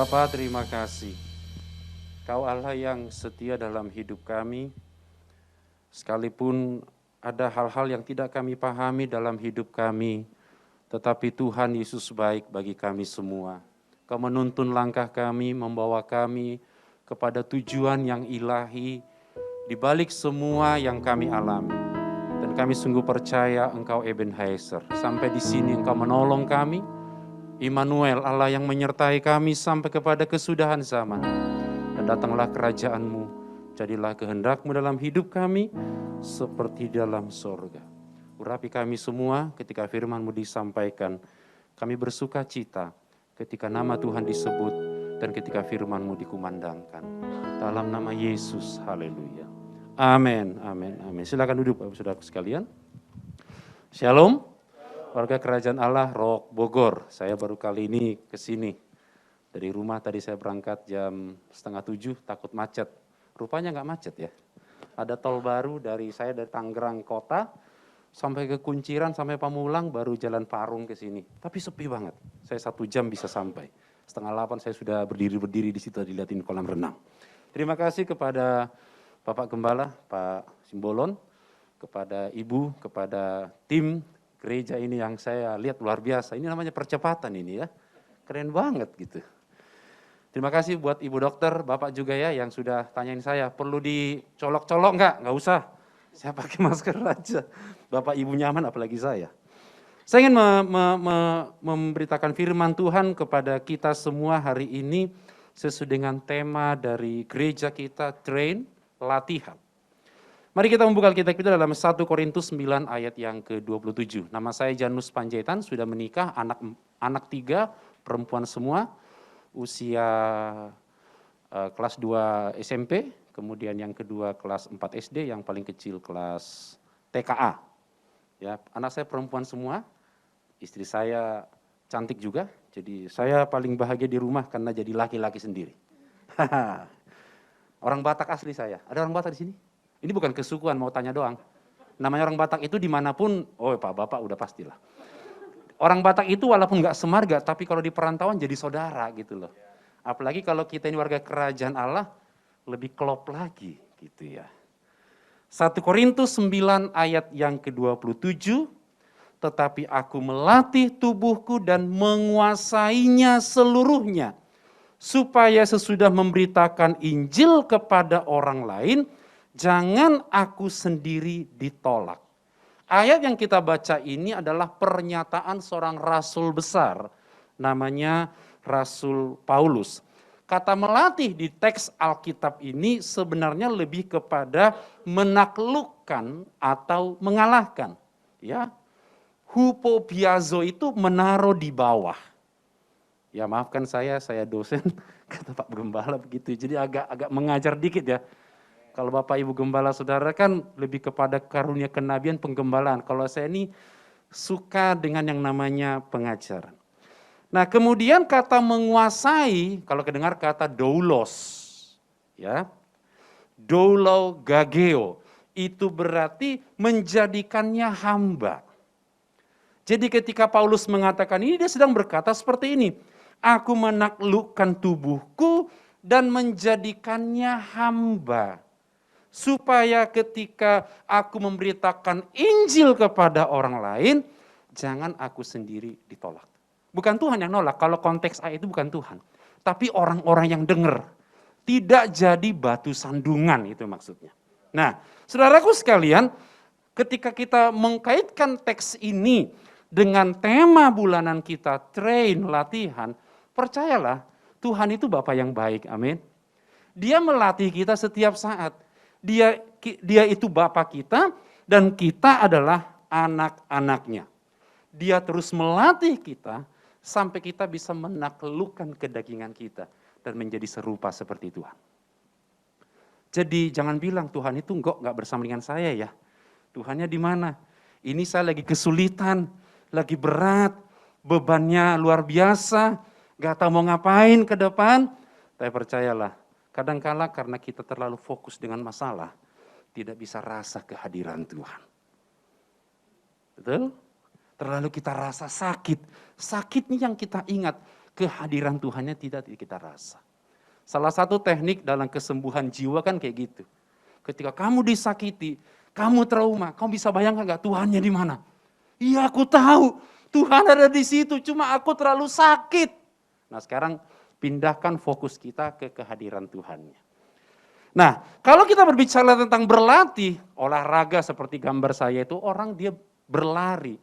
Bapa, terima kasih. Kau Allah yang setia dalam hidup kami, sekalipun ada hal-hal yang tidak kami pahami dalam hidup kami, tetapi Tuhan Yesus baik bagi kami semua. Kau menuntun langkah kami, membawa kami kepada tujuan yang ilahi, di balik semua yang kami alami. Dan kami sungguh percaya Engkau Ebenezer. Sampai di sini Engkau menolong kami, Immanuel, Allah yang menyertai kami sampai kepada kesudahan zaman. Dan datanglah kerajaan-Mu, jadilah kehendak-Mu dalam hidup kami, seperti dalam sorga. Urapi kami semua ketika firman-Mu disampaikan. Kami bersuka cita ketika nama Tuhan disebut dan ketika firman-Mu dikumandangkan. Dalam nama Yesus, haleluya. Amin, amin, amin. Silakan duduk Bapak Saudara sekalian. Shalom. Warga Kerajaan Allah Rock Bogor, saya baru kali ini ke sini. Dari rumah tadi saya berangkat jam 6:30, takut macet. Rupanya nggak macet ya. Ada tol baru dari Tangerang kota, sampai ke Kunciran, sampai Pamulang, baru jalan Parung ke sini. Tapi sepi banget, saya 1 jam bisa sampai. 7:30 saya sudah berdiri di situ, dilihatin kolam renang. Terima kasih kepada Bapak Gembala, Pak Simbolon, kepada Ibu, kepada tim gereja ini yang saya lihat luar biasa. Ini namanya percepatan ini ya. Keren banget gitu. Terima kasih buat Ibu Dokter, Bapak juga ya yang sudah tanyain saya, perlu dicolok-colok enggak? Enggak usah. Saya pakai masker aja. Bapak Ibu nyaman apalagi saya. Saya ingin memberitakan firman Tuhan kepada kita semua hari ini sesuai dengan tema dari gereja kita, train, latihan. Mari kita membuka Alkitab kita dalam 1 Korintus 9 ayat yang ke-27. Nama saya Janus Panjaitan, sudah menikah, anak 3, perempuan semua, usia kelas 2 SMP, kemudian yang kedua kelas 4 SD, yang paling kecil kelas TKA. Ya, anak saya perempuan semua, istri saya cantik juga, jadi saya paling bahagia di rumah karena jadi laki-laki sendiri. Orang Batak asli saya, ada orang Batak di sini? Ini bukan kesukuan, mau tanya doang. Namanya orang Batak itu dimanapun, oh Pak Bapak udah pastilah. Orang Batak itu walaupun nggak semarga, tapi kalau di perantauan jadi saudara gitu loh. Apalagi kalau kita ini warga kerajaan Allah, lebih klop lagi gitu ya. 1 Korintus 9 ayat yang ke-27, tetapi aku melatih tubuhku dan menguasainya seluruhnya, supaya sesudah memberitakan Injil kepada orang lain, jangan aku sendiri ditolak. Ayat yang kita baca ini adalah pernyataan seorang rasul besar, namanya Rasul Paulus. Kata melatih di teks Alkitab ini sebenarnya lebih kepada menaklukkan atau mengalahkan. Ya, hupobiazo itu menaruh di bawah. Ya maafkan saya dosen, kata Pak Gembala begitu, jadi agak mengajar dikit ya. Kalau Bapak Ibu Gembala Saudara kan lebih kepada karunia kenabian penggembalaan. Kalau saya ini suka dengan yang namanya pengajaran. Nah kemudian kata menguasai, kalau kedengar kata doulos, ya, doulo gageo, itu berarti menjadikannya hamba. Jadi ketika Paulus mengatakan ini, dia sedang berkata seperti ini, aku menaklukkan tubuhku dan menjadikannya hamba, supaya ketika aku memberitakan Injil kepada orang lain, jangan aku sendiri ditolak. Bukan Tuhan yang nolak, kalau konteks ayat itu bukan Tuhan. Tapi orang-orang yang dengar, tidak jadi batu sandungan, itu maksudnya. Nah, saudaraku sekalian, ketika kita mengkaitkan teks ini dengan tema bulanan kita, train, latihan, percayalah, Tuhan itu Bapa yang baik, amin. Dia melatih kita setiap saat. Dia itu Bapa kita dan kita adalah anak-anaknya. Dia terus melatih kita sampai kita bisa menaklukkan kedagingan kita dan menjadi serupa seperti Tuhan. Jadi jangan bilang Tuhan itu nggak bersama dengan saya ya. Tuhannya di mana? Ini saya lagi kesulitan, lagi berat, bebannya luar biasa, nggak tahu mau ngapain ke depan. Tapi percayalah, kadangkala karena kita terlalu fokus dengan masalah, tidak bisa rasa kehadiran Tuhan. Betul? Terlalu kita rasa sakit. Sakit ini yang kita ingat. kehadiran Tuhannya tidak kita rasa. Salah satu teknik dalam kesembuhan jiwa kan kayak gitu. Ketika kamu disakiti, kamu trauma, kamu bisa bayangkan gak Tuhannya di mana? Iya, aku tahu Tuhan ada di situ, cuma aku terlalu sakit. Nah, sekarang pindahkan fokus kita ke kehadiran Tuhannya. Nah, kalau kita berbicara tentang berlatih, olahraga seperti gambar saya itu, orang dia berlari,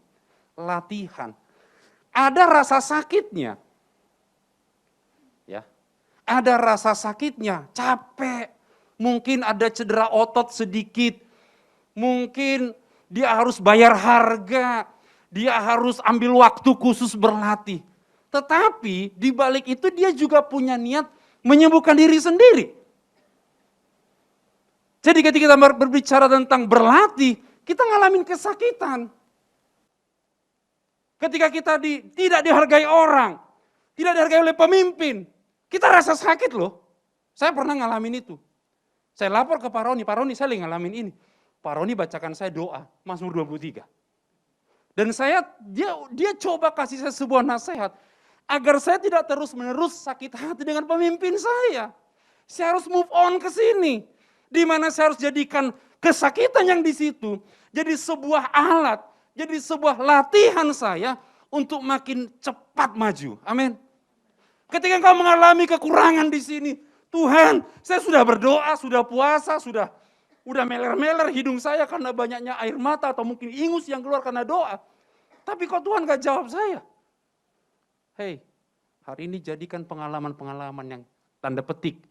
latihan. Ada rasa sakitnya. Ya. Ada rasa sakitnya, capek. Mungkin ada cedera otot sedikit. Mungkin dia harus bayar harga. Dia harus ambil waktu khusus berlatih. Tetapi di balik itu dia juga punya niat menyembuhkan diri sendiri. Jadi ketika kita berbicara tentang berlatih, kita ngalamin kesakitan. Ketika kita tidak dihargai orang, tidak dihargai oleh pemimpin, kita rasa sakit loh. Saya pernah ngalamin itu. Saya lapor ke Pak Roni saya lagi ngalamin ini. Pak Roni bacakan saya doa, Mazmur 23. Dan dia coba kasih saya sebuah nasihat, agar saya tidak terus-menerus sakit hati dengan pemimpin saya. Saya harus move on ke sini. Di mana saya harus jadikan kesakitan yang di situ jadi sebuah alat, jadi sebuah latihan saya untuk makin cepat maju. Amin. Ketika engkau mengalami kekurangan di sini, Tuhan, saya sudah berdoa, sudah puasa, sudah meler-meler hidung saya karena banyaknya air mata atau mungkin ingus yang keluar karena doa. Tapi kok Tuhan gak jawab saya? Hei, hari ini jadikan pengalaman-pengalaman yang tanda petik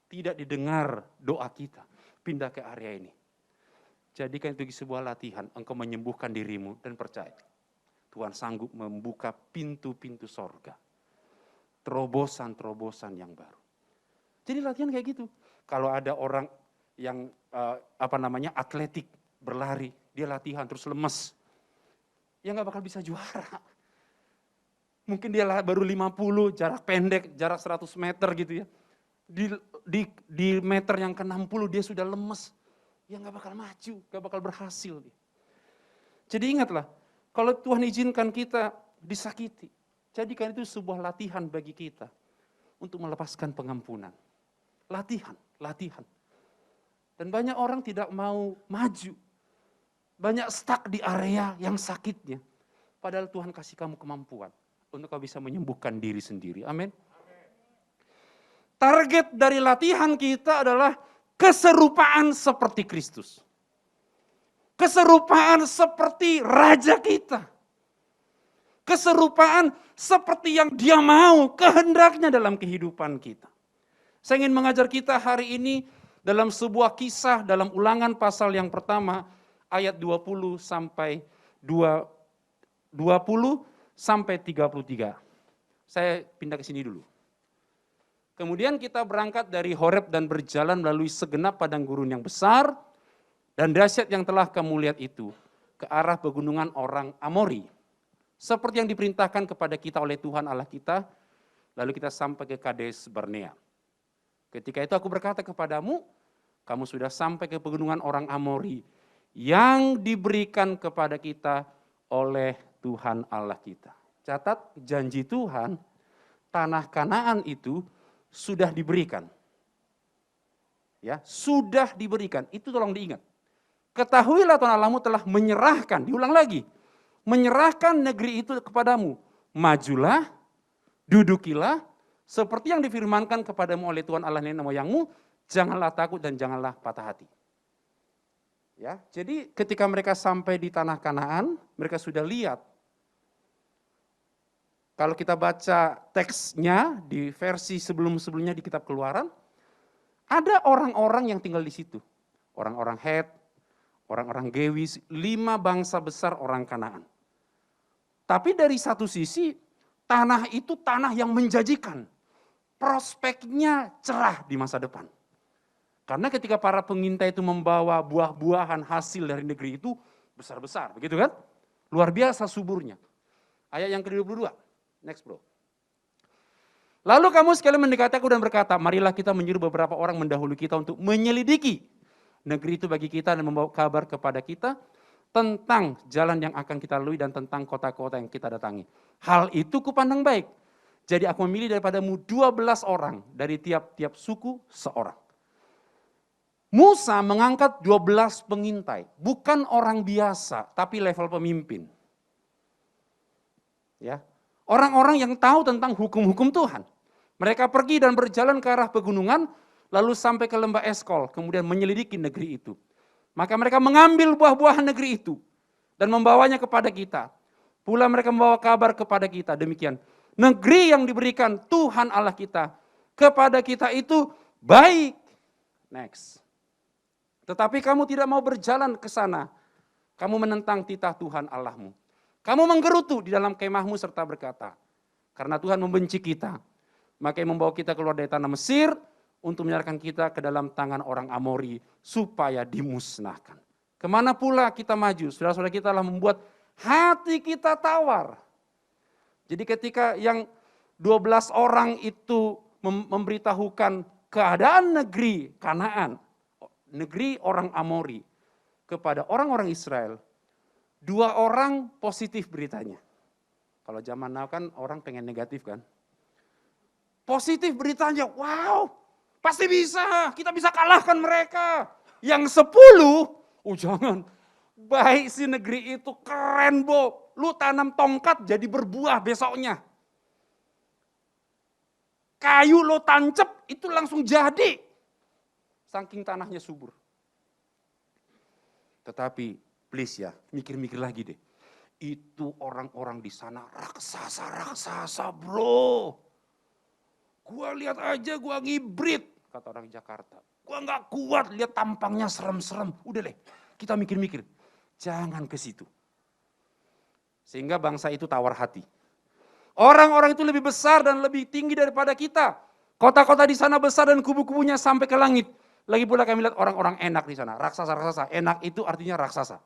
tidak didengar doa kita, pindah ke area ini. Jadikan itu sebuah latihan, engkau menyembuhkan dirimu dan percaya. Tuhan sanggup membuka pintu-pintu sorga. Terobosan-terobosan yang baru. Jadi latihan kayak gitu. Kalau ada orang yang atletik, berlari, dia latihan terus lemes, ya gak bakal bisa juara. Mungkin dia baru 50, jarak pendek, jarak 100 meter gitu ya. Di meter yang ke-60 dia sudah lemes, ya gak bakal maju, gak bakal berhasil. Jadi ingatlah, kalau Tuhan izinkan kita disakiti, jadikan itu sebuah latihan bagi kita untuk melepaskan pengampunan. Latihan. Dan banyak orang tidak mau maju, banyak stuck di area yang sakitnya. Padahal Tuhan kasih kamu kemampuan untuk kau bisa menyembuhkan diri sendiri. Amin. Target dari latihan kita adalah keserupaan seperti Kristus. Keserupaan seperti Raja kita. Keserupaan seperti yang Dia mau, kehendaknya dalam kehidupan kita. Saya ingin mengajar kita hari ini dalam sebuah kisah dalam Ulangan pasal yang pertama ayat 20 sampai 33. Saya pindah ke sini dulu. Kemudian kita berangkat dari Horeb dan berjalan melalui segenap padang gurun yang besar dan dahsyat yang telah kamu lihat itu ke arah pegunungan orang Amori. Seperti yang diperintahkan kepada kita oleh Tuhan Allah kita, lalu kita sampai ke Kades Barnea. Ketika itu aku berkata kepadamu, kamu sudah sampai ke pegunungan orang Amori yang diberikan kepada kita oleh Tuhan Allah kita. Catat, janji Tuhan, tanah Kanaan itu sudah diberikan. Ya, sudah diberikan. Itu tolong diingat. Ketahuilah Tuhan Allahmu telah menyerahkan, diulang lagi, menyerahkan negeri itu kepadamu. Majulah, dudukilah, seperti yang difirmankan kepadamu oleh Tuhan Allah nenek moyangmu, janganlah takut dan janganlah patah hati. Ya, jadi ketika mereka sampai di tanah Kanaan, mereka sudah lihat. Kalau kita baca teksnya di versi sebelum-sebelumnya di kitab Keluaran, ada orang-orang yang tinggal di situ. Orang-orang Het, orang-orang Gewis, 5 bangsa besar orang Kanaan. Tapi dari satu sisi, tanah itu tanah yang menjanjikan. Prospeknya cerah di masa depan. Karena ketika para pengintai itu membawa buah-buahan hasil dari negeri itu besar-besar, begitu kan? Luar biasa suburnya. Ayat yang ke-22, next bro. Lalu kamu sekali mendekati aku dan berkata, marilah kita menyuruh beberapa orang mendahului kita untuk menyelidiki negeri itu bagi kita dan membawa kabar kepada kita tentang jalan yang akan kita lalui dan tentang kota-kota yang kita datangi. Hal itu kupandang baik. Jadi aku memilih daripadamu 12 orang, dari tiap-tiap suku seorang. Musa mengangkat 12 pengintai, bukan orang biasa, tapi level pemimpin. Ya, orang-orang yang tahu tentang hukum-hukum Tuhan. Mereka pergi dan berjalan ke arah pegunungan, lalu sampai ke lembah Eskol, kemudian menyelidiki negeri itu. Maka mereka mengambil buah-buahan negeri itu, dan membawanya kepada kita. Pula mereka membawa kabar kepada kita, demikian. Negeri yang diberikan Tuhan Allah kita, kepada kita itu baik. Next. Tetapi kamu tidak mau berjalan ke sana. Kamu menentang titah Tuhan Allahmu. Kamu menggerutu di dalam kemahmu serta berkata, karena Tuhan membenci kita, maka Ia membawa kita keluar dari tanah Mesir untuk menyerahkan kita ke dalam tangan orang Amori supaya dimusnahkan. Kemana pula kita maju, saudara-saudara kita telah membuat hati kita tawar. Jadi ketika yang 12 orang itu memberitahukan keadaan negeri Kanaan, negeri orang Amori, kepada orang-orang Israel, 2 orang positif beritanya. Kalau zaman now kan orang pengen negatif kan. Positif beritanya, wow, pasti bisa, kita bisa kalahkan mereka. Yang 10, jangan, baik si negeri itu keren Bo, lu tanam tongkat jadi berbuah besoknya. Kayu lo tancep itu langsung jadi. Saking tanahnya subur. Tetapi please ya, mikir-mikir lagi deh. Itu orang-orang di sana raksasa-raksasa bro. Gua lihat aja gua ngibrit, kata orang Jakarta. Gua gak kuat lihat tampangnya serem-serem. Udah deh, kita mikir-mikir. Jangan ke situ. Sehingga bangsa itu tawar hati. Orang-orang itu lebih besar dan lebih tinggi daripada kita. Kota-kota di sana besar dan kubu-kubunya sampai ke langit. Lagi pula kami lihat orang-orang enak di sana. Raksasa-raksasa. Enak itu artinya raksasa.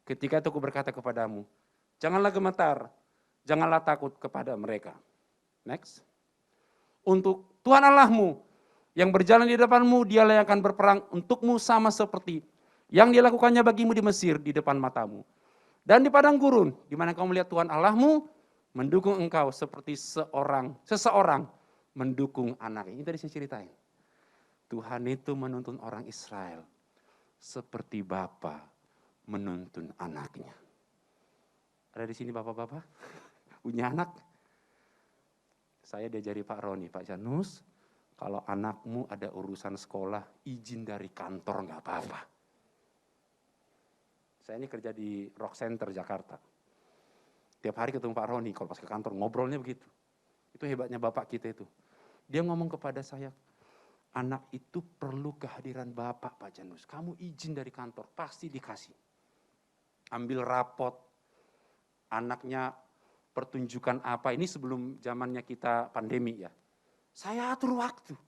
Ketika itu aku berkata kepadamu, janganlah gemetar, janganlah takut kepada mereka. Next. Untuk Tuhan Allahmu yang berjalan di depanmu, Dialah yang akan berperang untukmu sama seperti yang Dia lakukannya bagimu di Mesir di depan matamu. Dan di padang gurun, di mana kau melihat Tuhan Allahmu mendukung engkau seperti seseorang mendukung anaknya. Ini tadi saya ceritain. Tuhan itu menuntun orang Israel seperti bapa menuntun anaknya. Ada di sini bapak-bapak? Punya anak? Saya diajari Pak Roni, Pak Janus, kalau anakmu ada urusan sekolah, izin dari kantor nggak apa-apa. Saya ini kerja di Rock Center Jakarta. Tiap hari ketemu Pak Roni, kalau pas ke kantor ngobrolnya begitu. Itu hebatnya bapak kita itu. Dia ngomong kepada saya, anak itu perlu kehadiran bapak Pak Janus. Kamu izin dari kantor, pasti dikasih. Ambil rapot, anaknya pertunjukan apa, ini sebelum zamannya kita pandemi ya. Saya atur waktu.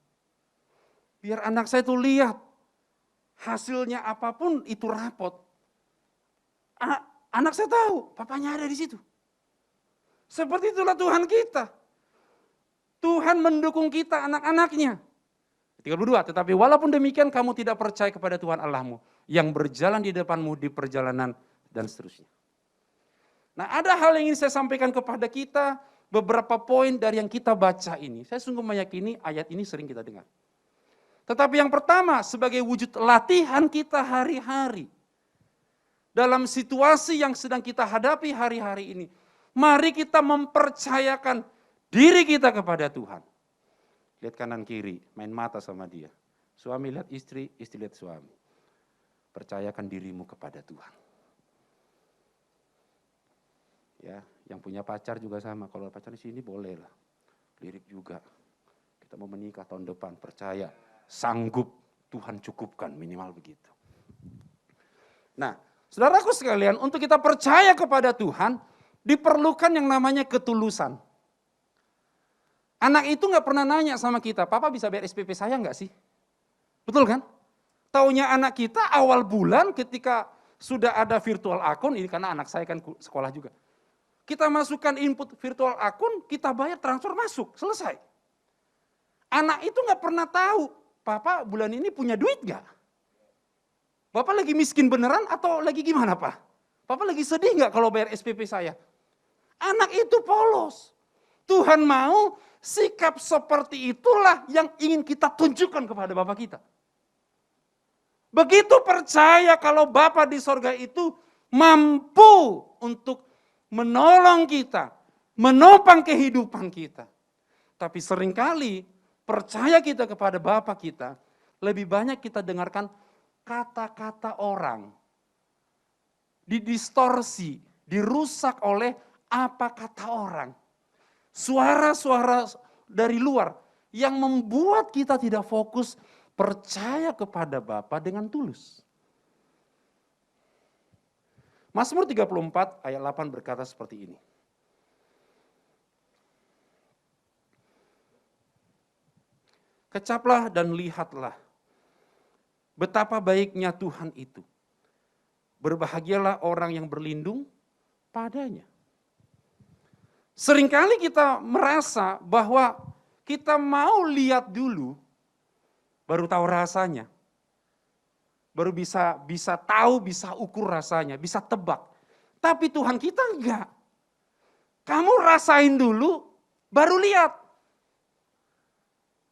Biar anak saya tuh lihat, hasilnya apapun itu rapot. Anak saya tahu, papanya ada di situ. Seperti itulah Tuhan kita. Tuhan mendukung kita, anak-anaknya. 32, tetapi walaupun demikian kamu tidak percaya kepada Tuhan Allahmu, yang berjalan di depanmu di perjalanan, dan seterusnya. Nah, ada hal yang ingin saya sampaikan kepada kita, beberapa poin dari yang kita baca ini. Saya sungguh meyakini ayat ini sering kita dengar. Tetapi yang pertama, sebagai wujud latihan kita hari-hari, dalam situasi yang sedang kita hadapi hari-hari ini, mari kita mempercayakan diri kita kepada Tuhan. Lihat kanan kiri, main mata sama dia. Suami lihat istri, istri lihat suami. Percayakan dirimu kepada Tuhan. Ya, yang punya pacar juga sama. Kalau pacar di sini boleh lah. Lirik juga. Kita mau menikah tahun depan, percaya. Sanggup, Tuhan cukupkan, minimal begitu. Nah, saudaraku sekalian, untuk kita percaya kepada Tuhan, diperlukan yang namanya ketulusan. Anak itu gak pernah nanya sama kita, Papa bisa bayar SPP saya gak sih? Betul kan? Taunya anak kita awal bulan ketika sudah ada virtual akun, ini karena anak saya kan sekolah juga. Kita masukkan input virtual akun, kita bayar transfer masuk, selesai. Anak itu gak pernah tahu, Papa bulan ini punya duit gak? Bapak lagi miskin beneran atau lagi gimana Pak? Papa lagi sedih gak kalau bayar SPP saya? Anak itu polos. Tuhan mau sikap seperti itulah yang ingin kita tunjukkan kepada Bapa kita. Begitu percaya kalau Bapa di sorga itu mampu untuk menolong kita, menopang kehidupan kita. Tapi seringkali percaya kita kepada Bapa kita, lebih banyak kita dengarkan kata-kata orang. Didistorsi, dirusak oleh apa kata orang. Suara-suara dari luar yang membuat kita tidak fokus percaya kepada Bapa dengan tulus. Mazmur 34 ayat 8 berkata seperti ini. Kecaplah dan lihatlah betapa baiknya Tuhan itu. Berbahagialah orang yang berlindung padanya. Seringkali kita merasa bahwa kita mau lihat dulu, baru tahu rasanya. Baru bisa tahu, bisa ukur rasanya, bisa tebak. Tapi Tuhan kita enggak. Kamu rasain dulu, baru lihat.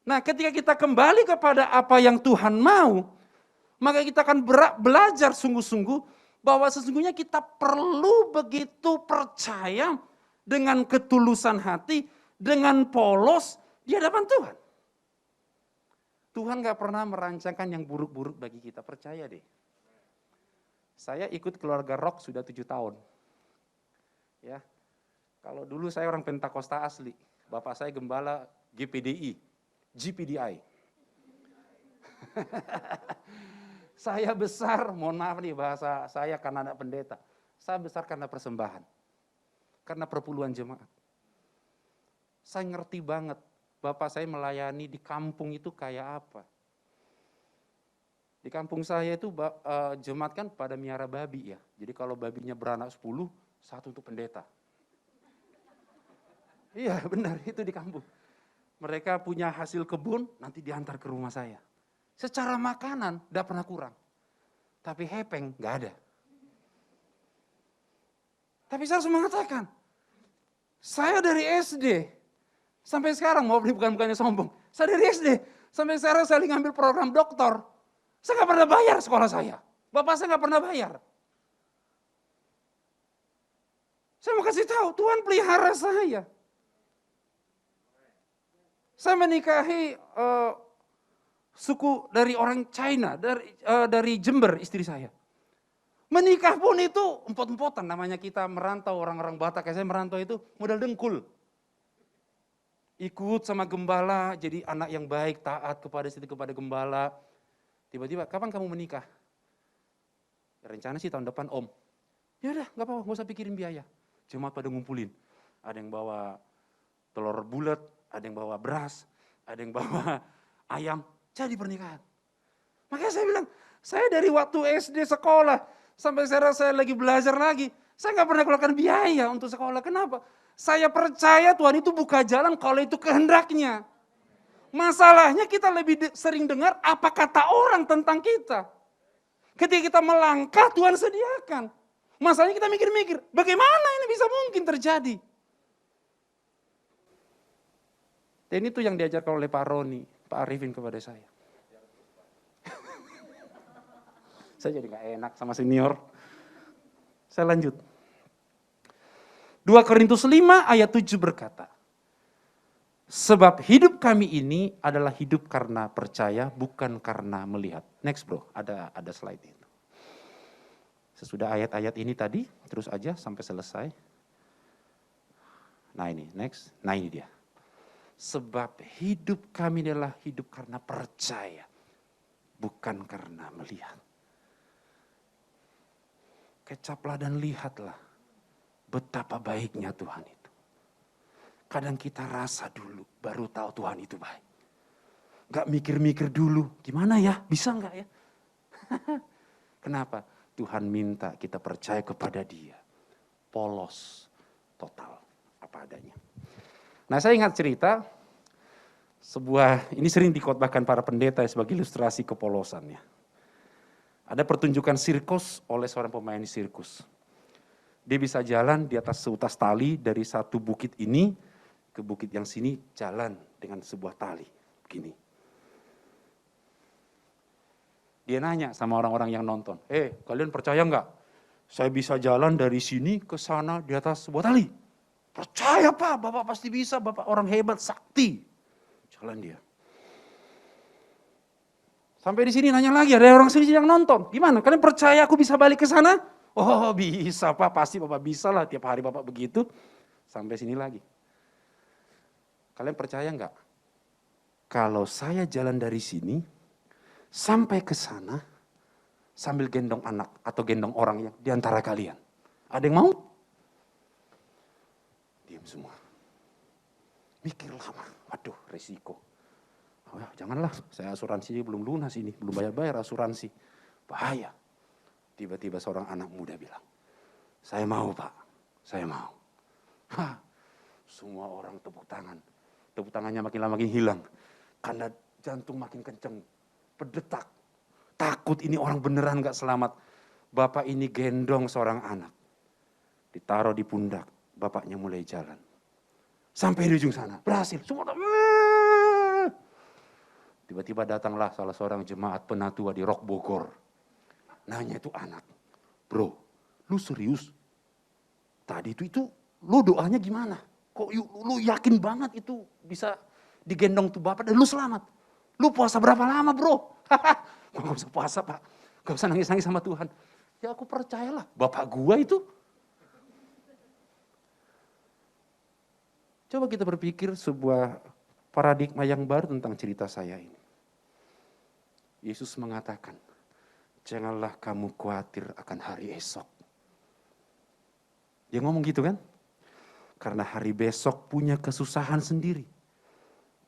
Nah, ketika kita kembali kepada apa yang Tuhan mau, maka kita akan belajar sungguh-sungguh bahwa sesungguhnya kita perlu begitu percaya dengan ketulusan hati, dengan polos di hadapan Tuhan. Tuhan gak pernah merancangkan yang buruk-buruk bagi kita, percaya deh. Saya ikut keluarga rock sudah 7 tahun. Ya, kalau dulu saya orang Pentakosta asli, bapak saya gembala GPDI. Saya besar, mohon maaf nih bahasa saya karena anak pendeta. Saya besar karena persembahan. Karena perpuluhan jemaat. Saya ngerti banget, bapak saya melayani di kampung itu kayak apa. Di kampung saya itu jemaat kan pada miara babi ya. Jadi kalau babinya beranak 10, satu untuk pendeta. Iya benar, itu di kampung. Mereka punya hasil kebun, nanti diantar ke rumah saya. Secara makanan, tidak pernah kurang. Tapi hepeng, nggak ada. Tapi saya harus mengatakan, saya dari SD, sampai sekarang, mau bukannya sombong. Saya dari SD, sampai sekarang saya ngambil program doktor. Saya nggak pernah bayar sekolah saya. Bapak saya nggak pernah bayar. Saya mau kasih tahu, Tuhan pelihara saya. Saya menikahi suku dari orang China, dari Jember istri saya. Menikah pun itu empot-empotan, namanya kita merantau, orang-orang Batak kayak saya merantau itu modal dengkul. Ikut sama gembala, jadi anak yang baik, taat kepada gembala. Tiba-tiba, kapan kamu menikah? Rencana sih tahun depan om. Ya udah, nggak apa-apa, nggak usah pikirin biaya. Jemaat pada ngumpulin. Ada yang bawa telur bulat, ada yang bawa beras, ada yang bawa ayam. Jadi pernikahan. Makanya saya bilang, saya dari waktu SD sekolah, sampai sekarang saya lagi belajar lagi, saya nggak pernah keluarkan biaya untuk sekolah. Kenapa? Saya percaya Tuhan itu buka jalan kalau itu kehendaknya. Masalahnya kita lebih sering dengar apa kata orang tentang kita. Ketika kita melangkah, Tuhan sediakan. Masalahnya kita mikir-mikir, bagaimana ini bisa mungkin terjadi? Dan itu yang diajarkan oleh Pak Roni, Pak Arifin kepada saya. Saya jadi gak enak sama senior. Saya lanjut. 2 Korintus 5 ayat 7 berkata, sebab hidup kami ini adalah hidup karena percaya, bukan karena melihat. Next bro, ada slide itu. Sesudah ayat-ayat ini tadi, terus aja sampai selesai. Nah ini, next. Nah ini dia. Sebab hidup kami adalah hidup karena percaya, bukan karena melihat. Kecaplah dan lihatlah betapa baiknya Tuhan itu. Kadang kita rasa dulu, baru tahu Tuhan itu baik. Gak mikir-mikir dulu, gimana ya, bisa gak ya? Kenapa? Tuhan minta kita percaya kepada Dia. Polos, total, apa adanya. Nah saya ingat cerita, ini sering dikhotbahkan para pendeta sebagai ilustrasi kepolosannya. Ada pertunjukan sirkus oleh seorang pemain sirkus. Dia bisa jalan di atas seutas tali dari satu bukit ini, ke bukit yang sini jalan dengan sebuah tali, begini. Dia nanya sama orang-orang yang nonton, kalian percaya nggak? Saya bisa jalan dari sini ke sana di atas sebuah tali. Percaya Pak, Bapak pasti bisa, Bapak orang hebat, sakti. Jalan dia. Sampai di sini nanya lagi, ada orang sini yang nonton. Gimana, kalian percaya aku bisa balik ke sana? Oh bisa Pak, pasti Bapak bisa lah, tiap hari Bapak begitu. Sampai sini lagi. Kalian percaya nggak? Kalau saya jalan dari sini, sampai ke sana, sambil gendong anak atau gendong orang yang di antara kalian. Ada yang mau? Diam semua. Mikir lama, waduh resiko. Oh, janganlah, saya asuransi belum lunas ini, belum bayar-bayar asuransi. Bahaya. Tiba-tiba seorang anak muda bilang, saya mau Pak, saya mau. Hah, semua orang tepuk tangan. Tepuk tangannya makin lama makin hilang. Karena jantung makin kenceng, berdetak. Takut ini orang beneran gak selamat. Bapak ini gendong seorang anak. Ditaruh di pundak, bapaknya mulai jalan. Sampai di ujung sana, berhasil. Semua tiba-tiba datanglah salah seorang jemaat penatua di Rock Bogor. Nanya itu anak, bro, lu serius? Tadi itu lu doanya gimana? Kok lu yakin banget itu bisa digendong tuh bapak dan lu selamat? Lu puasa berapa lama bro? Gak usah puasa Pak, gak usah nangis-nangis sama Tuhan. Ya aku percayalah, bapak gua itu. Coba kita berpikir sebuah paradigma yang baru tentang cerita saya ini. Yesus mengatakan, janganlah kamu khawatir akan hari esok. Dia ngomong gitu kan? Karena hari besok punya kesusahan sendiri.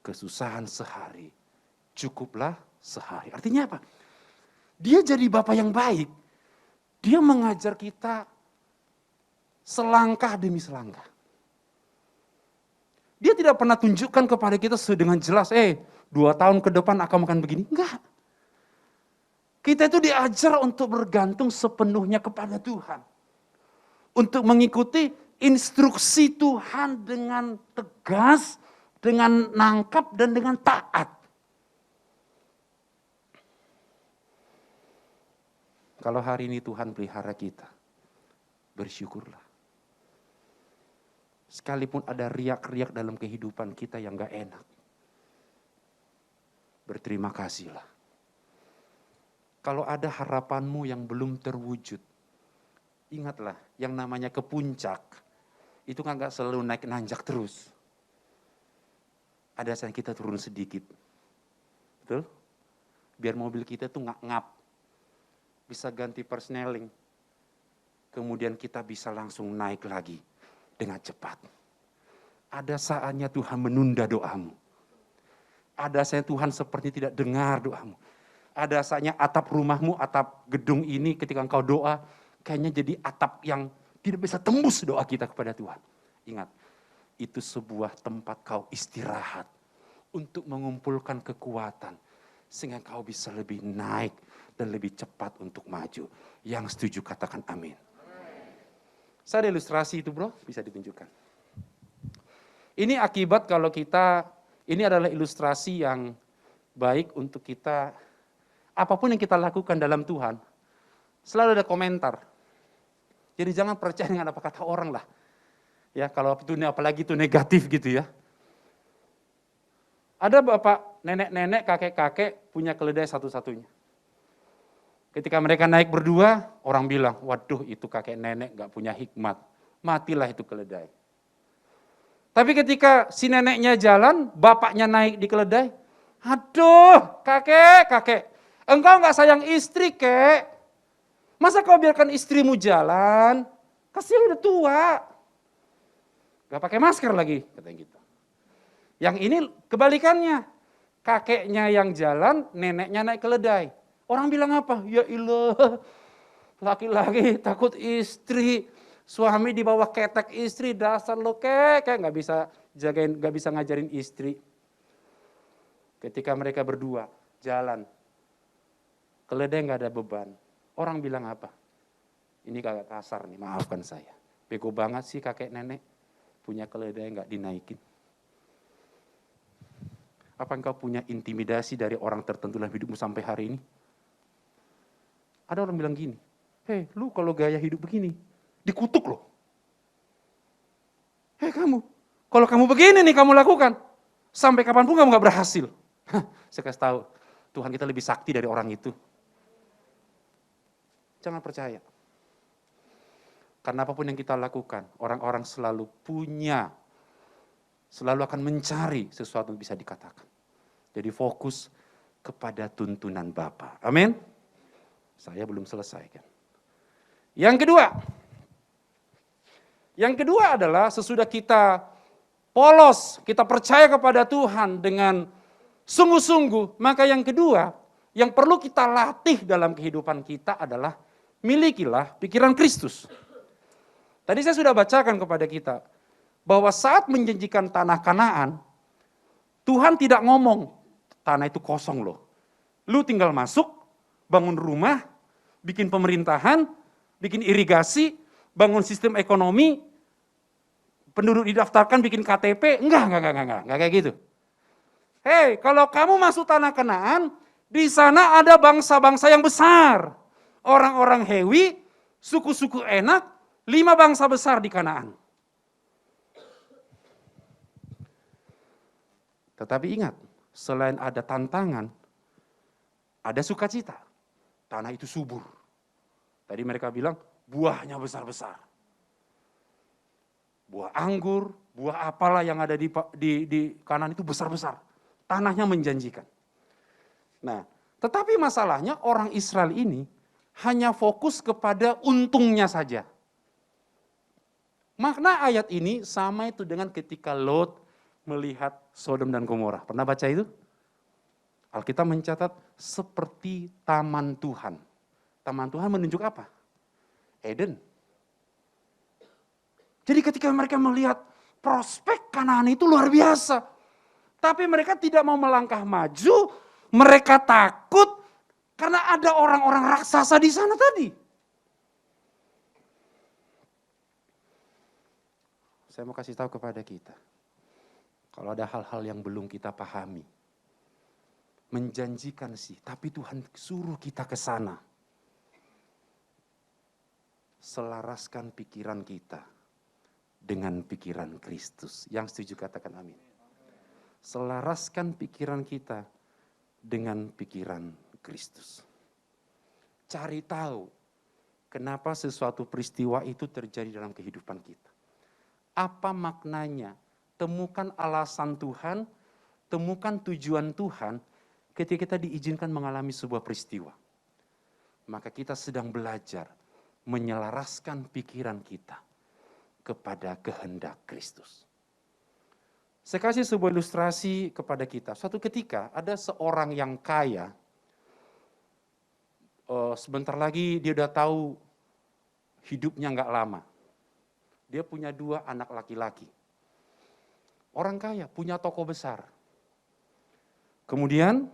Kesusahan sehari, cukuplah sehari. Artinya apa? Dia jadi Bapak yang baik. Dia mengajar kita selangkah demi selangkah. Dia tidak pernah tunjukkan kepada kita dengan jelas, 2 tahun ke depan akan makan begini. Enggak. Kita itu diajar untuk bergantung sepenuhnya kepada Tuhan. Untuk mengikuti instruksi Tuhan dengan tegas, dengan nangkap, dan dengan taat. Kalau hari ini Tuhan pelihara kita, bersyukurlah. Sekalipun ada riak-riak dalam kehidupan kita yang gak enak, berterima kasihlah. Kalau ada harapanmu yang belum terwujud, ingatlah yang namanya ke puncak, itu kan gak selalu naik nanjak terus. Ada saat kita turun sedikit, betul? Biar mobil kita tuh gak ngap, bisa ganti persneling, kemudian kita bisa langsung naik lagi dengan cepat. Ada saatnya Tuhan menunda doamu. Ada saatnya Tuhan seperti tidak dengar doamu. Ada saatnya atap rumahmu, atap gedung ini ketika engkau doa, kayaknya jadi atap yang tidak bisa tembus doa kita kepada Tuhan. Ingat, itu sebuah tempat kau istirahat untuk mengumpulkan kekuatan, sehingga kau bisa lebih naik dan lebih cepat untuk maju. Yang setuju katakan amin. Saya ada ilustrasi itu bro, bisa ditunjukkan. Ini akibat kalau kita, ini adalah ilustrasi yang baik untuk kita, apapun yang kita lakukan dalam Tuhan, selalu ada komentar. Jadi jangan percaya dengan apa kata orang lah. Ya kalau itu apalagi itu negatif gitu ya. Ada bapak, nenek-nenek, kakek-kakek punya keledai satu-satunya. Ketika mereka naik berdua, orang bilang, waduh itu kakek nenek gak punya hikmat. Matilah itu keledai. Tapi ketika si neneknya jalan, bapaknya naik di keledai, aduh kakek, engkau gak sayang istri kek. Masa kau biarkan istrimu jalan? Kasihan udah tua. Gak pakai masker lagi, katanya gitu. Yang ini kebalikannya, kakeknya yang jalan, neneknya naik keledai. Orang bilang apa? Ya ilah, laki-laki takut istri, suami di bawah ketek istri, dasar lo kayak nggak bisa jagain, nggak bisa ngajarin istri. Ketika mereka berdua jalan, keledai nggak ada beban. Orang bilang apa? Ini kagak kasar nih, maafkan saya. Bego banget sih kakek nenek punya keledai nggak dinaikin. Apa engkau punya intimidasi dari orang tertentu dalam hidupmu sampai hari ini? Ada orang bilang gini, hei lu kalau gaya hidup begini, dikutuk loh. Hei kamu, kalau kamu begini nih kamu lakukan, sampai kapanpun kamu gak berhasil. Saya kasih tahu, Tuhan kita lebih sakti dari orang itu. Jangan percaya. Karena apapun yang kita lakukan, orang-orang selalu punya, selalu akan mencari sesuatu yang bisa dikatakan. Jadi fokus kepada tuntunan Bapa. Amin. Saya belum selesai kan. Yang kedua adalah sesudah kita polos, kita percaya kepada Tuhan dengan sungguh-sungguh, maka yang kedua, yang perlu kita latih dalam kehidupan kita adalah milikilah pikiran Kristus. Tadi saya sudah bacakan kepada kita, bahwa saat menjanjikan tanah Kanaan, Tuhan tidak ngomong, tanah itu kosong loh. Lu tinggal masuk, bangun rumah, bikin pemerintahan, bikin irigasi, bangun sistem ekonomi, penduduk didaftarkan, bikin KTP, enggak kayak gitu. Hei, kalau kamu masuk tanah Kanaan, di sana ada bangsa-bangsa yang besar. Orang-orang Hewi, suku-suku Enak, 5 bangsa besar di Kanaan. Tetapi ingat, selain ada tantangan, ada sukacita. Tanah itu subur. Tadi mereka bilang, buahnya besar-besar. Buah anggur, buah apalah yang ada di Kanaan itu besar-besar. Tanahnya menjanjikan. Nah, tetapi masalahnya orang Israel ini hanya fokus kepada untungnya saja. Makna ayat ini sama itu dengan ketika Lot melihat Sodom dan Gomora. Pernah baca itu? Alkitab mencatat seperti taman Tuhan. Taman Tuhan menunjuk apa? Eden. Jadi ketika mereka melihat prospek Kanaan itu luar biasa. Tapi mereka tidak mau melangkah maju, mereka takut karena ada orang-orang raksasa di sana tadi. Saya mau kasih tahu kepada kita. Kalau ada hal-hal yang belum kita pahami, menjanjikan sih, tapi Tuhan suruh kita ke sana. Selaraskan pikiran kita dengan pikiran Kristus. Yang setuju katakan amin. Selaraskan pikiran kita dengan pikiran Kristus. Cari tahu kenapa sesuatu peristiwa itu terjadi dalam kehidupan kita. Apa maknanya? Temukan alasan Tuhan, temukan tujuan Tuhan ketika kita diizinkan mengalami sebuah peristiwa. Maka kita sedang belajar menyelaraskan pikiran kita kepada kehendak Kristus. Saya kasih sebuah ilustrasi kepada kita. Suatu ketika ada seorang yang kaya, sebentar lagi dia udah tahu hidupnya nggak lama. Dia punya 2 anak laki-laki. Orang kaya, punya toko besar. Kemudian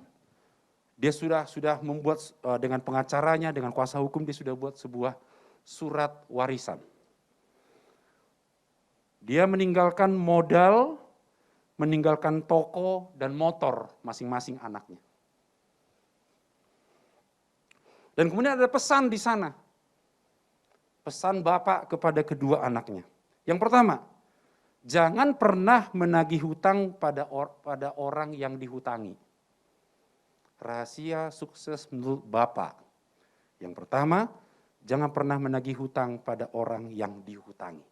dia sudah membuat dengan pengacaranya, dengan kuasa hukum, dia sudah buat sebuah surat warisan. Dia meninggalkan modal, meninggalkan toko dan motor masing-masing anaknya. Dan kemudian ada pesan di sana. Pesan bapak kepada kedua anaknya. Yang pertama, jangan pernah menagih hutang pada orang yang dihutangi. Rahasia sukses menurut Bapak. Yang pertama, jangan pernah menagih hutang pada orang yang dihutangi.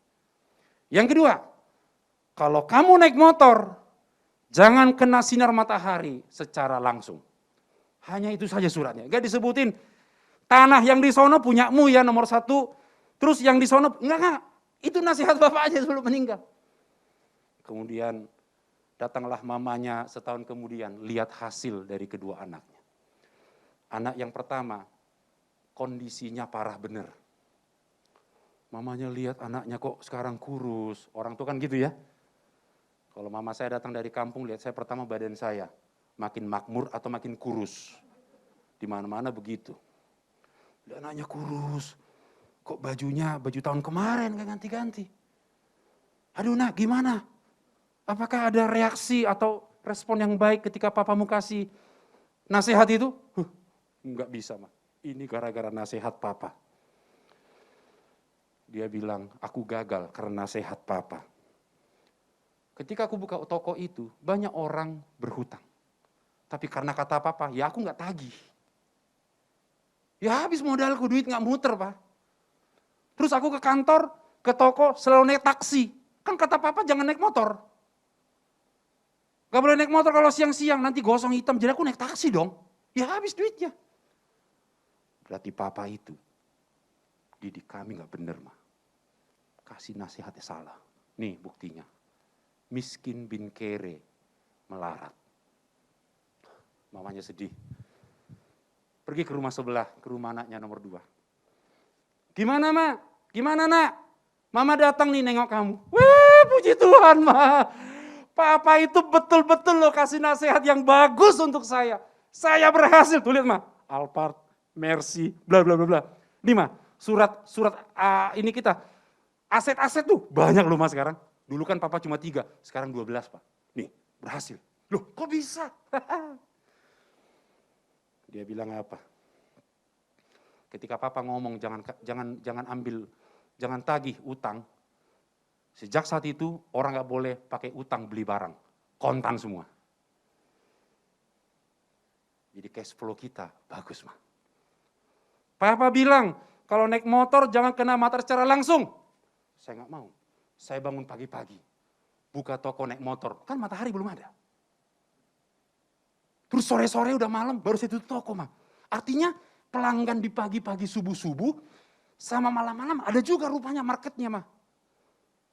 Yang kedua, kalau kamu naik motor, jangan kena sinar matahari secara langsung. Hanya itu saja suratnya. Gak disebutin, tanah yang di sono punyamu ya nomor 1, terus yang di sono, enggak. Itu nasihat Bapak aja sebelum meninggal. Kemudian datanglah mamanya setahun kemudian, lihat hasil dari kedua anaknya. Anak yang pertama, kondisinya parah bener. Mamanya lihat anaknya kok sekarang kurus, orang tuh kan gitu ya. Kalau mama saya datang dari kampung, lihat saya pertama badan saya, makin makmur atau makin kurus. Di mana-mana begitu. Lihat anaknya kurus, kok bajunya baju tahun kemarin gak ganti-ganti. Aduh nak, gimana? Apakah ada reaksi atau respon yang baik ketika papamu kasih nasihat itu? Enggak bisa, Ma. Ini gara-gara nasihat papa. Dia bilang, aku gagal karena nasihat papa. Ketika aku buka toko itu, banyak orang berhutang. Tapi karena kata papa, ya aku nggak tagih. Ya habis modalku, duit nggak muter, Pak. Terus aku ke kantor, ke toko, selalu naik taksi. Kan kata papa jangan naik motor. Gak boleh naik motor kalau siang-siang, nanti gosong hitam, jadi aku naik taksi dong. Ya habis duitnya. Berarti papa itu, didik kami gak bener, mah. Kasih nasihatnya salah. Nih buktinya. Miskin bin kere melarat. Mamanya sedih. Pergi ke rumah sebelah, ke rumah anaknya nomor 2. Gimana, Ma? Gimana, Nak? Mama datang nih nengok kamu. Wah, puji Tuhan, Ma. Papa itu betul-betul loh kasih nasihat yang bagus untuk saya. Saya berhasil. Tuh lihat, Ma. Alphard, Mercy, bla bla bla bla. Ini, Ma, surat ini kita. Aset-aset tuh banyak loh, Ma, sekarang. Dulu kan papa cuma 3, sekarang 12, Pak. Nih, berhasil. Loh, kok bisa? Dia bilang apa? Ketika papa ngomong jangan tagih utang. Sejak saat itu orang nggak boleh pakai utang beli barang, kontan semua. Jadi cash flow kita bagus, mah. Papa bilang kalau naik motor jangan kena matahari secara langsung. Saya nggak mau. Saya bangun pagi-pagi, buka toko naik motor, kan matahari belum ada. Terus sore-sore udah malam baru saya tutup toko, mah. Artinya pelanggan di pagi-pagi subuh-subuh sama malam-malam ada juga rupanya marketnya, mah.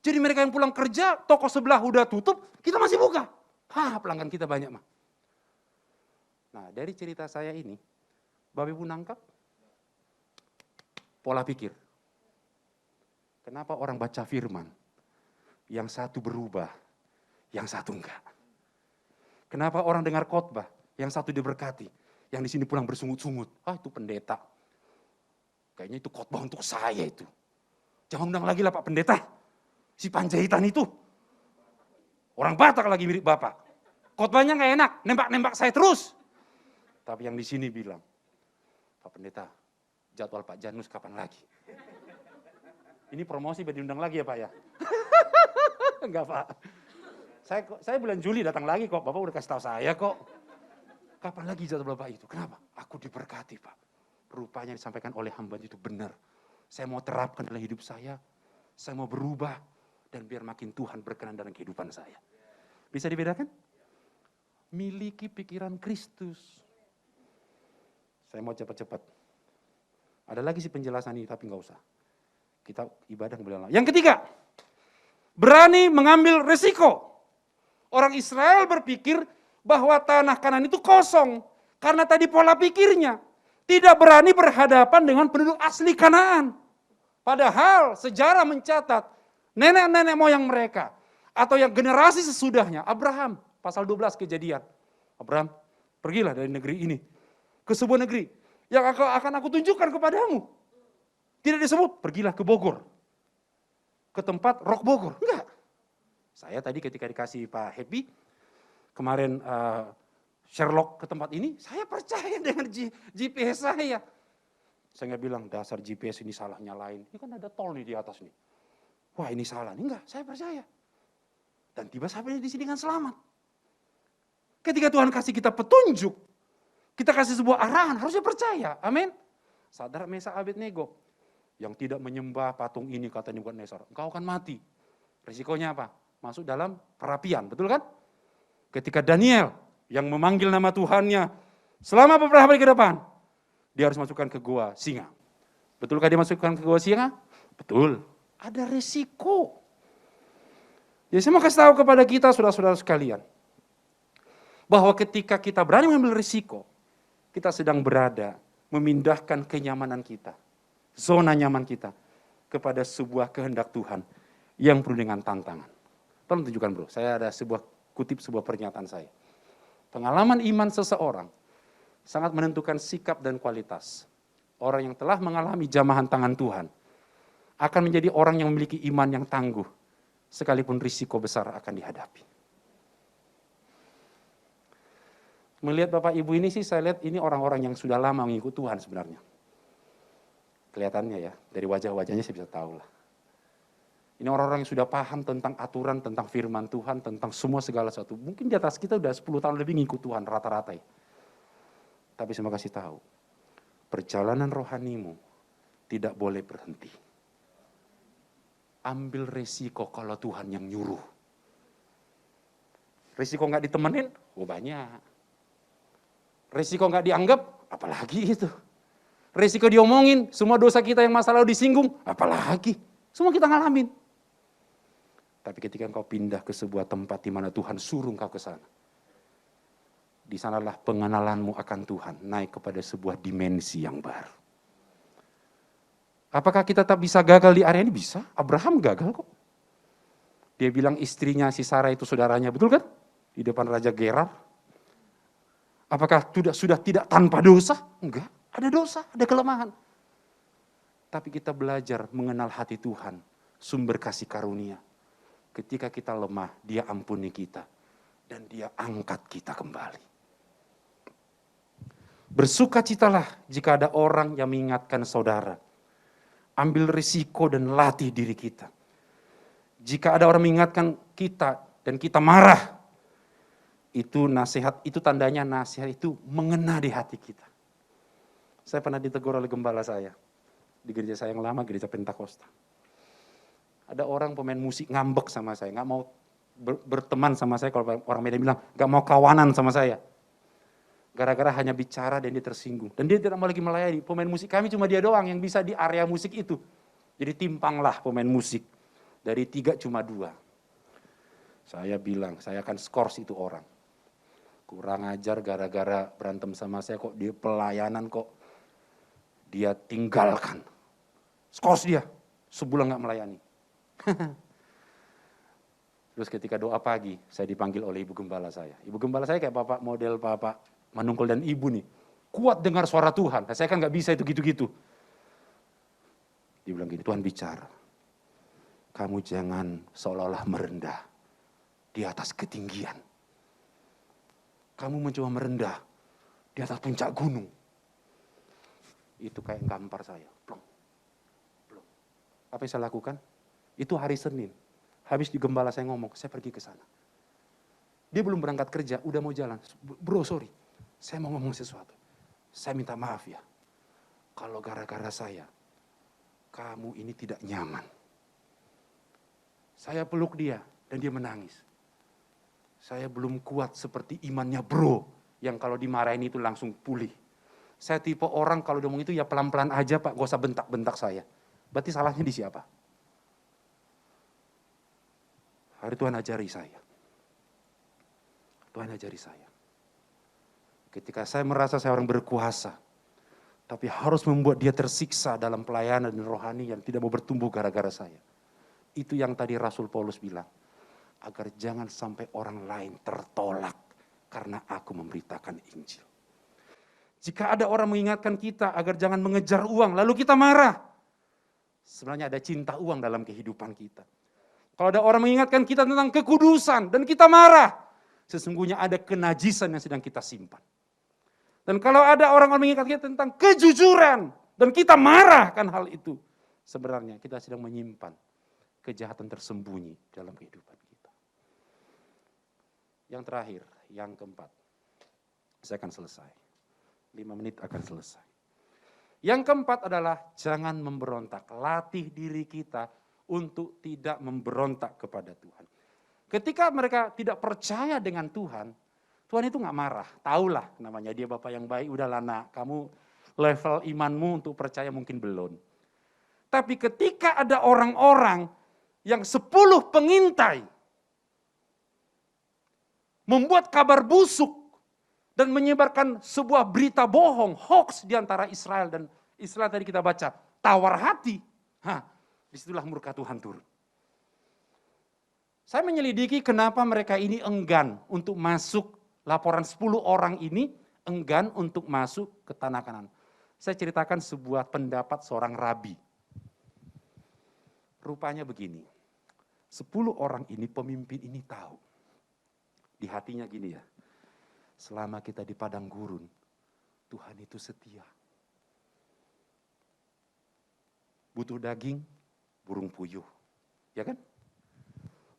Jadi mereka yang pulang kerja, toko sebelah udah tutup, kita masih buka. Pelanggan kita banyak, mah. Nah, dari cerita saya ini, Bapak Ibu nangkap pola pikir. Kenapa orang baca firman, yang satu berubah, yang satu enggak? Kenapa orang dengar khotbah, yang satu diberkati, yang di sini pulang bersungut-sungut? Itu pendeta. Kayaknya itu khotbah untuk saya itu. Jangan undang lagi lah Pak Pendeta. Si Panjaitan itu. Orang Batak lagi mirip Bapak. Khotbahnya nggak enak, nembak-nembak saya terus. Tapi yang di sini bilang, Pak Pendeta, jadwal Pak Janus kapan lagi? Ini promosi biar diundang lagi ya Pak ya? Enggak Pak. Saya bulan Juli datang lagi kok, Bapak udah kasih tahu saya kok. Kapan lagi jadwal Bapak itu? Kenapa? Aku diberkati Pak. Rupanya disampaikan oleh hamba itu benar. Saya mau terapkan dalam hidup saya mau berubah, dan biar makin Tuhan berkenan dalam kehidupan saya. Bisa dibedakan? Miliki pikiran Kristus. Saya mau cepat-cepat. Ada lagi sih penjelasan ini, tapi nggak usah. Kita ibadah kemudian. Yang ketiga, berani mengambil resiko. Orang Israel berpikir bahwa tanah Kanaan itu kosong. Karena tadi pola pikirnya. Tidak berani berhadapan dengan penduduk asli Kanaan. Padahal sejarah mencatat nenek-nenek moyang mereka. Atau yang generasi sesudahnya, Abraham, pasal 12 Kejadian. Abraham, pergilah dari negeri ini ke sebuah negeri yang akan aku tunjukkan kepadamu. Tidak disebut, pergilah ke Bogor. Ke tempat Rock Bogor. Enggak. Saya tadi ketika dikasih Pak Happy, kemarin Sherlock ke tempat ini, saya percaya dengan GPS saya. Saya nggak bilang, dasar GPS ini salah nyalain. Ini kan ada tol nih di atas nih. Wah ini salah nih. Enggak, saya percaya. Dan tiba sampai di sini dengan selamat. Ketika Tuhan kasih kita petunjuk, kita kasih sebuah arahan, harusnya percaya. Amin. Sadar Mesa Abednego. Yang tidak menyembah patung ini, kata Nebukadnezar, engkau akan mati. Risikonya apa? Masuk dalam perapian, betul kan? Ketika Daniel yang memanggil nama Tuhannya selama beberapa hari ke depan, dia harus masukkan ke gua singa. Betulkah dia masukkan ke gua singa? Betul. Ada risiko. Jadi saya mau kasih tahu kepada kita, saudara-saudara sekalian, bahwa ketika kita berani mengambil risiko, kita sedang berada memindahkan kenyamanan kita, zona nyaman kita, kepada sebuah kehendak Tuhan yang penuh dengan tantangan. Tolong tunjukkan bro, saya ada kutip sebuah pernyataan saya. Pengalaman iman seseorang sangat menentukan sikap dan kualitas. Orang yang telah mengalami jamahan tangan Tuhan akan menjadi orang yang memiliki iman yang tangguh, sekalipun risiko besar akan dihadapi. Melihat Bapak Ibu ini sih saya lihat ini orang-orang yang sudah lama mengikut Tuhan sebenarnya. Kelihatannya ya, dari wajah-wajahnya saya bisa tahu lah. Ini orang-orang yang sudah paham tentang aturan, tentang firman Tuhan, tentang semua segala sesuatu. Mungkin di atas kita udah 10 tahun lebih ngikut Tuhan rata-rata ya. Tapi saya mau kasih tahu, perjalanan rohanimu tidak boleh berhenti. Ambil resiko kalau Tuhan yang nyuruh. Resiko nggak ditemenin, banyak. Resiko nggak dianggap, apalagi itu. Resiko diomongin, semua dosa kita yang masa lalu disinggung, apalagi. Semua kita ngalamin. Tapi ketika engkau pindah ke sebuah tempat di mana Tuhan suruh engkau ke sana, di sanalah pengenalanmu akan Tuhan naik kepada sebuah dimensi yang baru. Apakah kita tak bisa gagal di area ini? Bisa. Abraham gagal kok. Dia bilang istrinya si Sarah itu saudaranya, betul kan? Di depan Raja Gerar. Apakah sudah tidak tanpa dosa? Enggak, ada dosa, ada kelemahan. Tapi kita belajar mengenal hati Tuhan, sumber kasih karunia. Ketika kita lemah, Dia ampuni kita. Dan Dia angkat kita kembali. Bersukacitalah jika ada orang yang mengingatkan saudara. Ambil risiko dan latih diri kita. Jika ada orang mengingatkan kita dan kita marah, itu nasihat, itu tandanya nasihat itu mengena di hati kita. Saya pernah ditegur oleh gembala saya di gereja saya yang lama, gereja Pentakosta. Ada orang pemain musik ngambek sama saya, nggak mau berteman sama saya. Kalau orang Medan bilang nggak mau kawanan sama saya, gara-gara hanya bicara dan dia tersinggung. Dan dia tidak mau lagi melayani. Pemain musik kami cuma dia doang yang bisa di area musik itu. Jadi timpanglah pemain musik. Dari 3 cuma 2. Saya bilang, saya akan skors itu orang. Kurang ajar gara-gara berantem sama saya kok dia pelayanan kok. Dia tinggalkan. Skors dia. Sebulan nggak melayani. Terus ketika doa pagi, saya dipanggil oleh ibu gembala saya. Ibu gembala saya kayak bapak model bapak Manungkul dan ibu nih. Kuat dengar suara Tuhan. Saya kan nggak bisa itu gitu-gitu. Dia bilang gini, Tuhan bicara. Kamu jangan seolah-olah merendah di atas ketinggian. Kamu mencoba merendah di atas puncak gunung. Itu kayak gampar saya. Plong. Plong. Apa yang saya lakukan? Itu hari Senin. Habis di gembala saya ngomong, saya pergi ke sana. Dia belum berangkat kerja, udah mau jalan. Bro, sorry. Saya mau ngomong sesuatu. Saya minta maaf ya. Kalau gara-gara saya, kamu ini tidak nyaman. Saya peluk dia dan dia menangis. Saya belum kuat seperti imannya bro, yang kalau dimarahin itu langsung pulih. Saya tipe orang kalau dia ngomong itu ya pelan-pelan aja Pak, gak usah bentak-bentak saya. Berarti salahnya di siapa? Hari Tuhan ajari saya. Tuhan ajari saya. Ketika saya merasa saya orang berkuasa, tapi harus membuat dia tersiksa dalam pelayanan dan rohani yang tidak mau bertumbuh gara-gara saya. Itu yang tadi Rasul Paulus bilang. Agar jangan sampai orang lain tertolak karena aku memberitakan Injil. Jika ada orang mengingatkan kita agar jangan mengejar uang, lalu kita marah. Sebenarnya ada cinta uang dalam kehidupan kita. Kalau ada orang mengingatkan kita tentang kekudusan dan kita marah, sesungguhnya ada kenajisan yang sedang kita simpan. Dan kalau ada orang mengingatkan kita tentang kejujuran dan kita marah kan hal itu, sebenarnya kita sedang menyimpan kejahatan tersembunyi dalam kehidupan kita. Yang terakhir, yang keempat, saya akan selesai. 5 menit akan selesai. Yang keempat adalah jangan memberontak. Latih diri kita untuk tidak memberontak kepada Tuhan. Ketika mereka tidak percaya dengan Tuhan, Tuhan itu nggak marah. Taulah namanya dia Bapak yang baik, udahlah nak, kamu level imanmu untuk percaya mungkin belum. Tapi ketika ada orang-orang yang 10 pengintai membuat kabar busuk dan menyebarkan sebuah berita bohong, hoax di antara Israel dan Israel tadi kita baca, tawar hati. Disitulah murka Tuhan turun. Saya menyelidiki kenapa mereka ini enggan untuk masuk, laporan 10 orang ini enggan untuk masuk ke tanah Kanaan. Saya ceritakan sebuah pendapat seorang rabi. Rupanya begini, 10 orang ini, pemimpin ini tahu. Di hatinya gini ya, selama kita di padang gurun, Tuhan itu setia. Butuh daging, burung puyuh. Ya kan?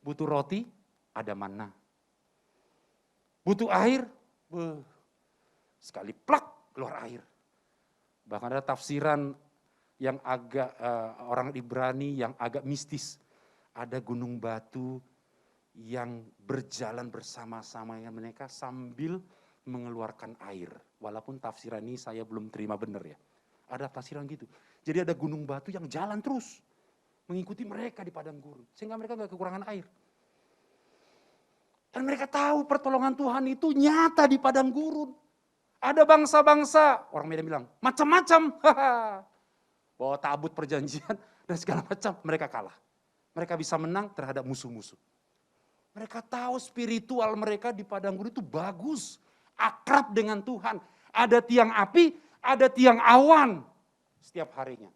Butuh roti, ada manna. Butuh air, sekali plak keluar air. Bahkan ada tafsiran yang agak orang Ibrani yang agak mistis. Ada gunung batu yang berjalan bersama-sama dengan mereka sambil mengeluarkan air. Walaupun tafsiran ini saya belum terima benar ya. Ada tafsiran gitu. Jadi ada gunung batu yang jalan terus mengikuti mereka di padang gurun. Sehingga mereka gak kekurangan air. Dan mereka tahu pertolongan Tuhan itu nyata di padang gurun. Ada bangsa-bangsa, orang Medan bilang, macam-macam. Bawa tabut perjanjian dan segala macam, mereka kalah. Mereka bisa menang terhadap musuh-musuh. Mereka tahu spiritual mereka di padang gurun itu bagus. Akrab dengan Tuhan. Ada tiang api, ada tiang awan setiap harinya.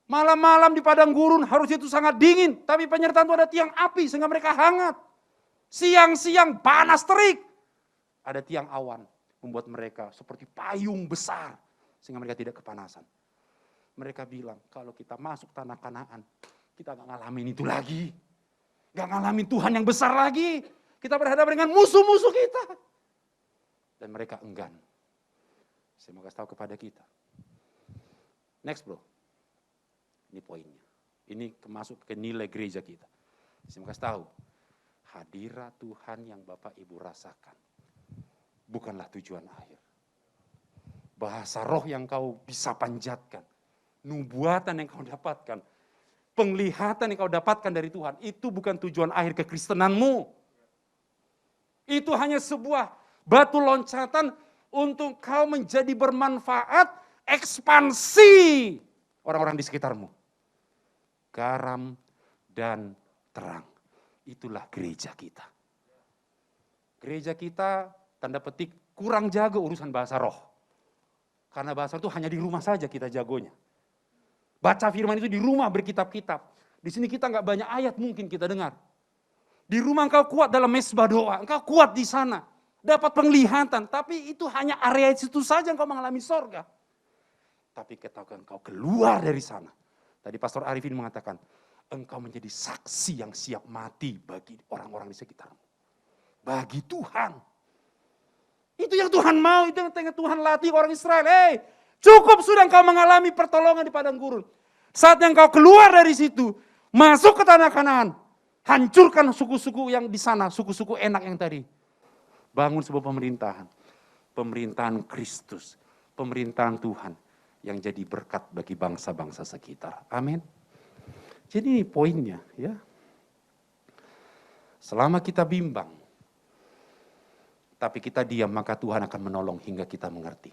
Malam-malam di padang gurun harusnya itu sangat dingin. Tapi penyertaan itu ada tiang api sehingga mereka hangat. Siang-siang panas terik. Ada tiang awan membuat mereka seperti payung besar. Sehingga mereka tidak kepanasan. Mereka bilang kalau kita masuk tanah Kanaan, kita gak ngalamin itu lagi. Gak ngalamin Tuhan yang besar lagi. Kita berhadapan dengan musuh-musuh kita. Dan mereka enggan. Saya mau kasih tahu kepada kita. Next bro. Ini poinnya. Ini masuk ke nilai gereja kita. Saya mau kasih tahu. Hadirat Tuhan yang Bapak Ibu rasakan. Bukanlah tujuan akhir. Bahasa roh yang kau bisa panjatkan. Nubuatan yang kau dapatkan. Penglihatan yang kau dapatkan dari Tuhan. Itu bukan tujuan akhir kekristenanmu. Itu hanya sebuah batu loncatan untuk kau menjadi bermanfaat, ekspansi orang-orang di sekitarmu. Garam dan terang. Itulah gereja kita. Gereja kita, tanda petik, kurang jago urusan bahasa roh. Karena bahasa itu hanya di rumah saja kita jagonya. Baca firman itu di rumah berkitab-kitab. Di sini kita nggak banyak ayat mungkin kita dengar. Di rumah engkau kuat dalam mesbah doa, engkau kuat di sana. Dapat penglihatan, tapi itu hanya area situ saja engkau mengalami sorga. Tapi ketika engkau keluar dari sana, tadi Pastor Arifin mengatakan, engkau menjadi saksi yang siap mati bagi orang-orang di sekitarmu. Bagi Tuhan. Itu yang Tuhan mau, itu yang Tuhan latih orang Israel. Cukup sudah engkau mengalami pertolongan di padang gurun. Saat yang engkau keluar dari situ, masuk ke tanah Kanaan, hancurkan suku-suku yang di sana, suku-suku enak yang tadi. Bangun sebuah pemerintahan. Pemerintahan Kristus, pemerintahan Tuhan yang jadi berkat bagi bangsa-bangsa sekitar. Amin. Jadi ini poinnya ya. Selama kita bimbang, tapi kita diam, maka Tuhan akan menolong hingga kita mengerti.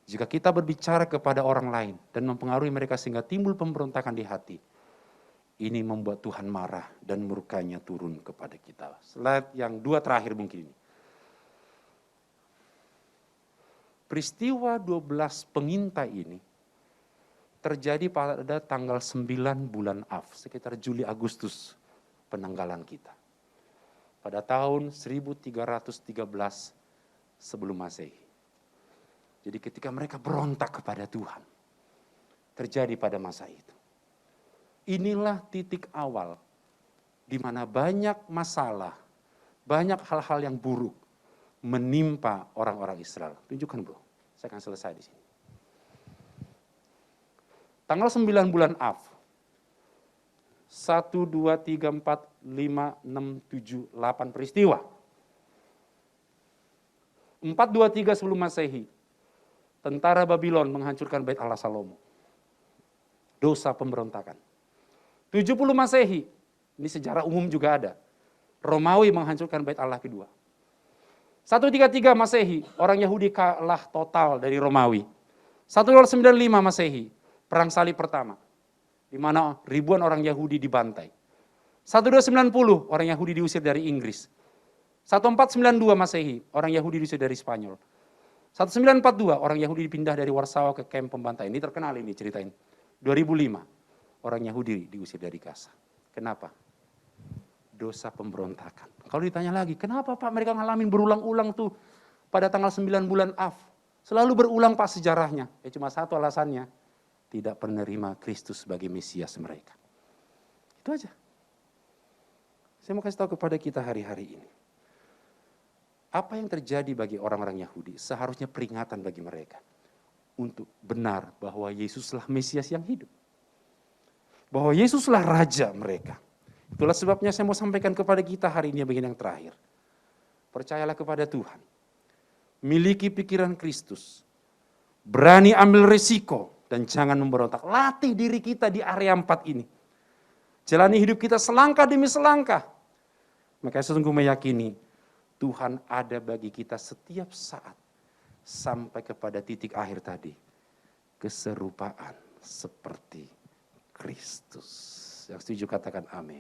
Jika kita berbicara kepada orang lain dan mempengaruhi mereka sehingga timbul pemberontakan di hati, ini membuat Tuhan marah dan murkanya turun kepada kita. Slide yang 2 terakhir mungkin ini. Peristiwa 12 pengintai ini terjadi pada tanggal 9 bulan Av, sekitar Juli Agustus penanggalan kita. Pada tahun 1313 sebelum Masehi. Jadi ketika mereka berontak kepada Tuhan, terjadi pada masa itu. Inilah titik awal di mana banyak masalah, banyak hal-hal yang buruk menimpa orang-orang Israel. Tunjukkan bro, saya akan selesai di sini. Tanggal 9 bulan Av. 1, 2, 3, 4, 5, 6, 7, 8 peristiwa. 423 sebelum Masehi. Tentara Babylon menghancurkan Bait Allah Salomo. Dosa pemberontakan. 70 Masehi. Ini sejarah umum juga ada. Romawi menghancurkan Bait Allah kedua. 133 Masehi. Orang Yahudi kalah total dari Romawi. 1295 Masehi. Perang Salib pertama, di mana ribuan orang Yahudi dibantai. 1290 orang Yahudi diusir dari Inggris. 1492 Masehi, orang Yahudi diusir dari Spanyol. 1942 orang Yahudi dipindah dari Warsawa ke kamp pembantaian. Ini terkenal ini ceritain. 2005 orang Yahudi diusir dari Gaza. Kenapa? dosa pemberontakan. Kalau ditanya lagi, kenapa Pak mereka ngalamin berulang-ulang tuh pada tanggal 9 bulan Av? Selalu berulang Pak sejarahnya. Cuma satu alasannya, tidak menerima Kristus sebagai Mesias mereka. Itu aja. Saya mau kasih tahu kepada kita hari-hari ini. Apa yang terjadi bagi orang-orang Yahudi seharusnya peringatan bagi mereka. Untuk benar bahwa Yesuslah Mesias yang hidup. Bahwa Yesuslah Raja mereka. Itulah sebabnya saya mau sampaikan kepada kita hari ini bagian yang terakhir. Percayalah kepada Tuhan. Miliki pikiran Kristus. Berani ambil risiko dan jangan memberontak. Latih diri kita di area 4 ini. Jalani hidup kita selangkah demi selangkah. Maka saya sungguh meyakini Tuhan ada bagi kita setiap saat. Sampai kepada titik akhir tadi. Keserupaan seperti Kristus. Yang setuju katakan amin.